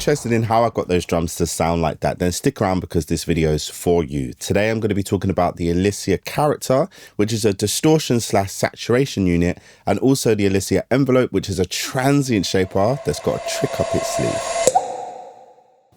interested in how I got those drums to sound like that, then stick around because this video is for you. Today I'm going to be talking about the Elysia Karacter, which is a distortion/saturation unit, and also the Elysia Nvelope, which is a transient shaper that's got a trick up its sleeve.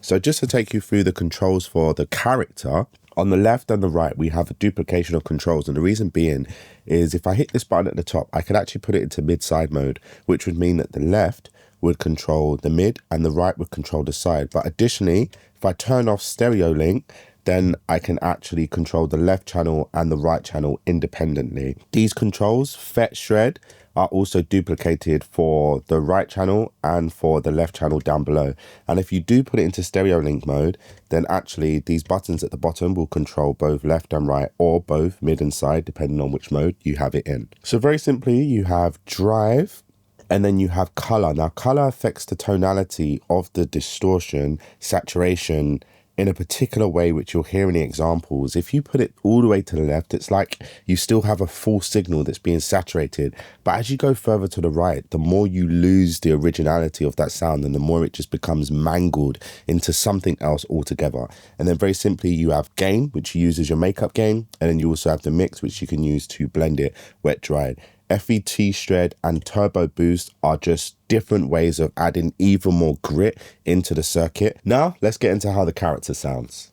So just to take you through the controls for the Karacter, on the left and the right, we have a duplication of controls. And the reason being is if I hit this button at the top, I could actually put it into mid-side mode, which would mean that the left would control the mid and the right would control the side. But additionally, if I turn off stereo link, then I can actually control the left channel and the right channel independently. These controls, fetch, shred, are also duplicated for the right channel and for the left channel down below. And if you do put it into stereo link mode, then actually these buttons at the bottom will control both left and right, or both mid and side, depending on which mode you have it in. So very simply, you have drive, and then you have color. Now, color affects the tonality of the distortion, saturation, in a particular way, which you'll hear in the examples. If you put it all the way to the left, it's like you still have a full signal that's being saturated. But as you go further to the right, the more you lose the originality of that sound and the more it just becomes mangled into something else altogether. And then very simply, you have gain, which you use as your makeup gain. And then you also have the mix, which you can use to blend it wet, dried. FET shred and turbo boost are just different ways of adding even more grit into the circuit. Now, let's get into how the Karacter sounds.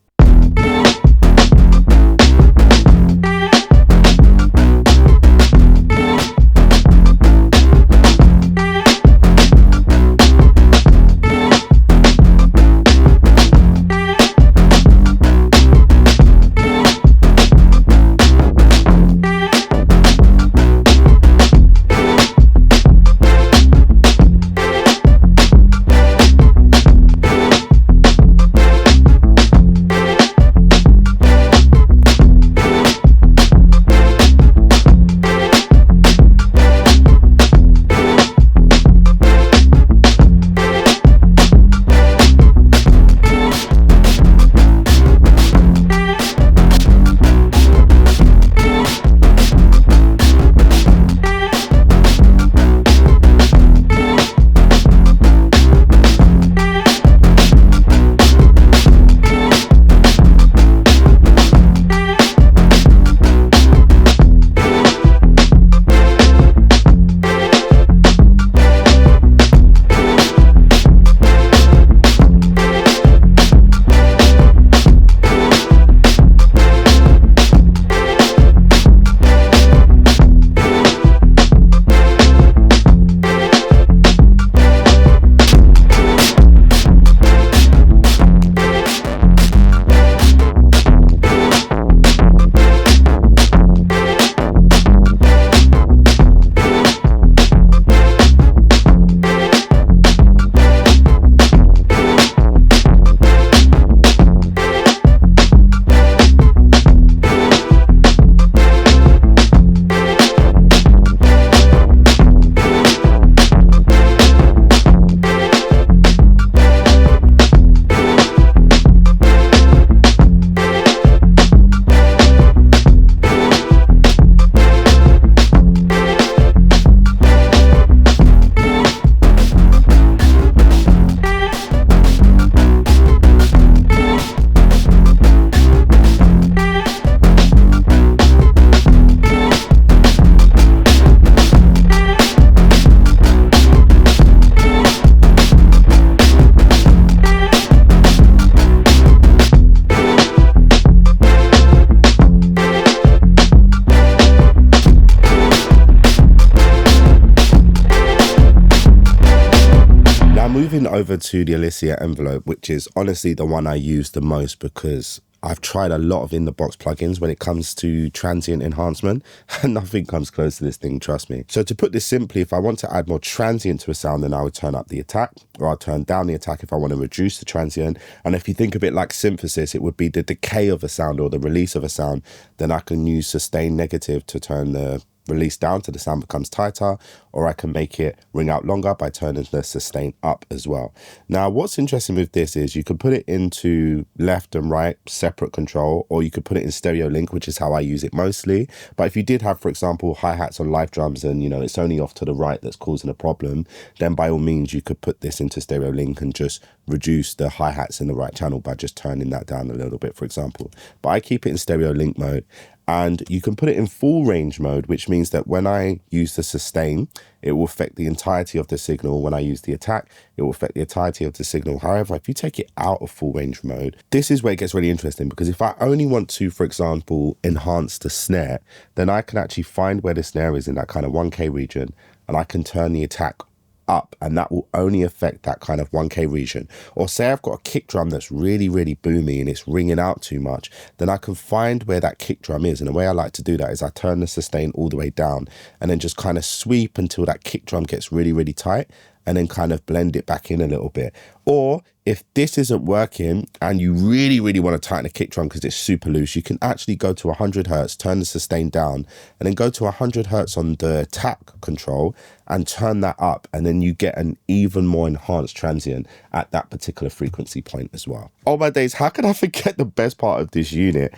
Moving over to the Elysia Nvelope, which is honestly the one I use the most because I've tried a lot of in-the-box plugins when it comes to transient enhancement, and nothing comes close to this thing, trust me. So to put this simply, if I want to add more transient to a sound, then I would turn up the attack, or I'll turn down the attack if I want to reduce the transient. And if you think of it like synthesis, it would be the decay of a sound or the release of a sound. Then I can use sustain negative to turn the release down till the sound becomes tighter, or I can make it ring out longer by turning the sustain up as well. Now, what's interesting with this is you could put it into left and right separate control, or you could put it in stereo link, which is how I use it mostly. But if you did have, for example, hi-hats on live drums and, you know, it's only off to the right that's causing a problem, then by all means, you could put this into stereo link and just reduce the hi-hats in the right channel by just turning that down a little bit, for example. But I keep it in stereo link mode. And you can put it in full range mode, which means that when I use the sustain, it will affect the entirety of the signal. When I use the attack, it will affect the entirety of the signal. However, if you take it out of full range mode, this is where it gets really interesting, because if I only want to, for example, enhance the snare, then I can actually find where the snare is in that kind of 1K region, and I can turn the attack up, and that will only affect that kind of 1K region. Or say I've got a kick drum that's really, really boomy and it's ringing out too much, then I can find where that kick drum is. And the way I like to do that is I turn the sustain all the way down and then just kind of sweep until that kick drum gets really, really tight, and then kind of blend it back in a little bit. Or if this isn't working and you really, really want to tighten a kick drum because it's super loose, you can actually go to 100 hertz, turn the sustain down, and then go to 100 hertz on the attack control and turn that up. And then you get an even more enhanced transient at that particular frequency point as well. Oh my days, how could I forget the best part of this unit?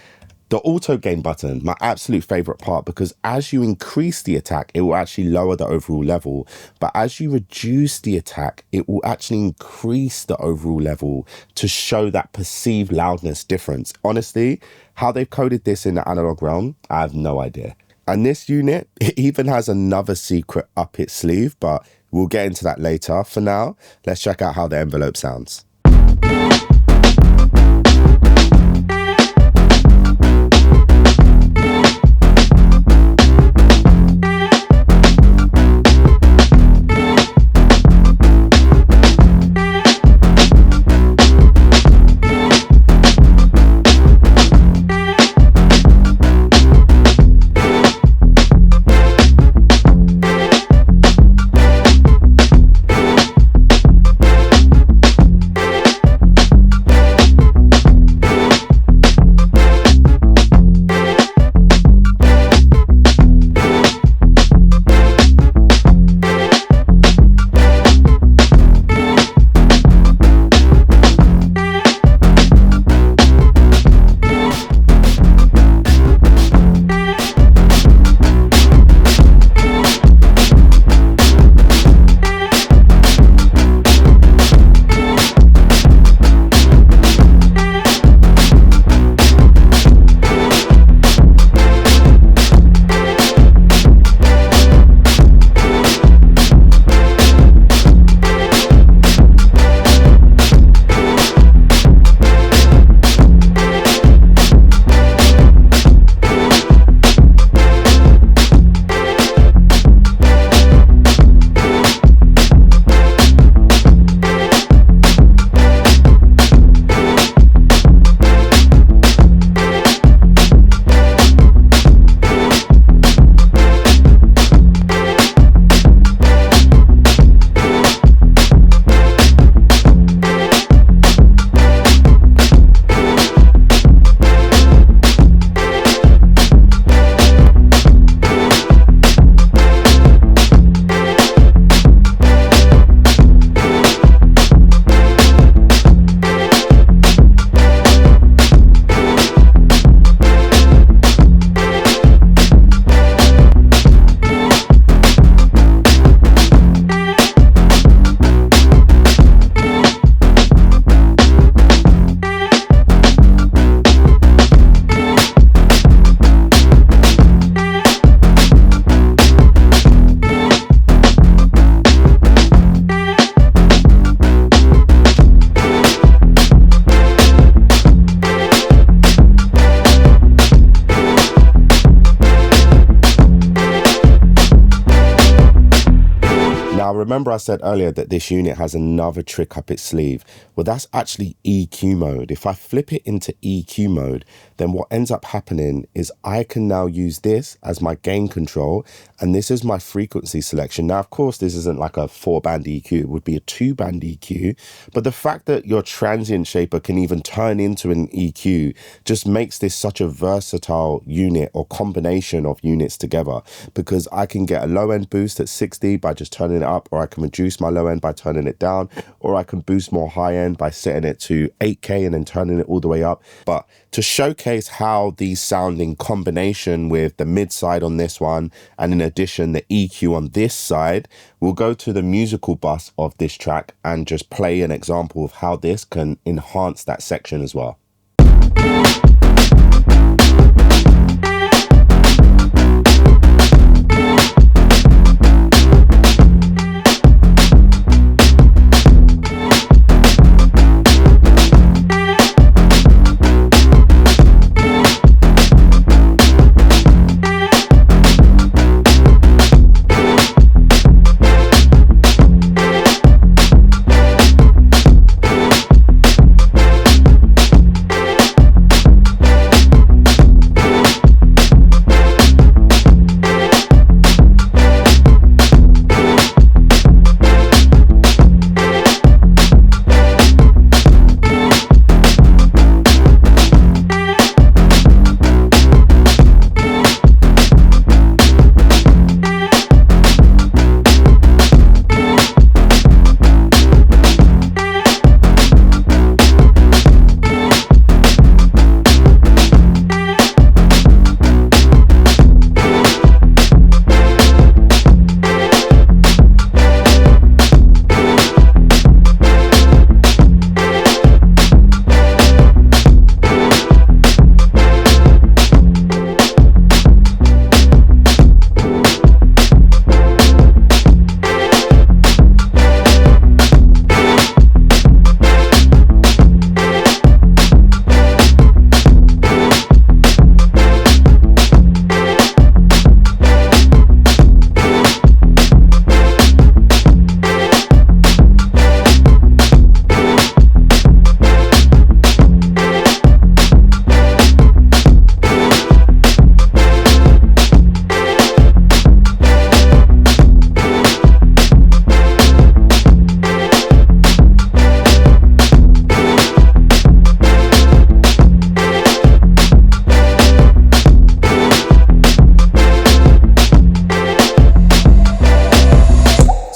The auto gain button, my absolute favorite part, because as you increase the attack, it will actually lower the overall level. But as you reduce the attack, it will actually increase the overall level to show that perceived loudness difference. Honestly, how they've coded this in the analog realm, I have no idea. And this unit, it even has another secret up its sleeve, but we'll get into that later. For now, let's check out how the envelope sounds. remember I said earlier that this unit has another trick up its sleeve. Well, that's actually EQ mode. If I flip it into EQ mode, then what ends up happening is I can now use this as my gain control, and this is my frequency selection. Now, of course, this isn't like a 4-band EQ, it would be a 2-band EQ, but the fact that your transient shaper can even turn into an EQ just makes this such a versatile unit or combination of units together, because I can get a low end boost at 60 by just turning it up, or I can reduce my low end by turning it down, or I can boost more high end by setting it to 8K and then turning it all the way up. But to showcase how these sound in combination with the mid side on this one, and in addition the EQ on this side, we'll go to the musical bus of this track and just play an example of how this can enhance that section as well.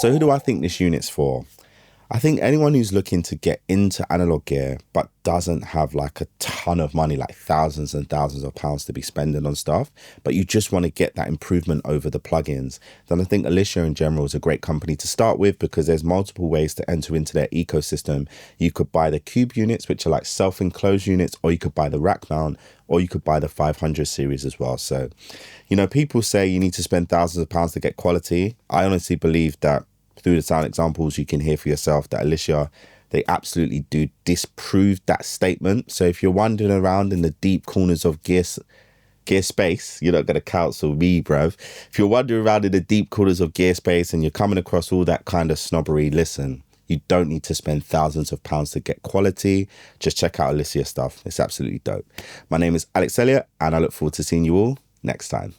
So who do I think this unit's for? I think anyone who's looking to get into analog gear but doesn't have like a ton of money, like thousands and thousands of pounds to be spending on stuff, but you just want to get that improvement over the plugins, then I think Elysia in general is a great company to start with, because there's multiple ways to enter into their ecosystem. You could buy the QUBE units, which are like self-enclosed units, or you could buy the rack mount, or you could buy the 500 series as well. So, you know, people say you need to spend thousands of pounds to get quality. I honestly believe that through the sound examples, you can hear for yourself that Elysia, they absolutely do disprove that statement. So if you're wandering around in the deep corners of gear space, you're not going to counsel me, bruv. If you're wandering around in the deep corners of gear space and you're coming across all that kind of snobbery, listen, you don't need to spend thousands of pounds to get quality. Just check out Elysia stuff. It's absolutely dope. My name is Alex Elliott, and I look forward to seeing you all next time.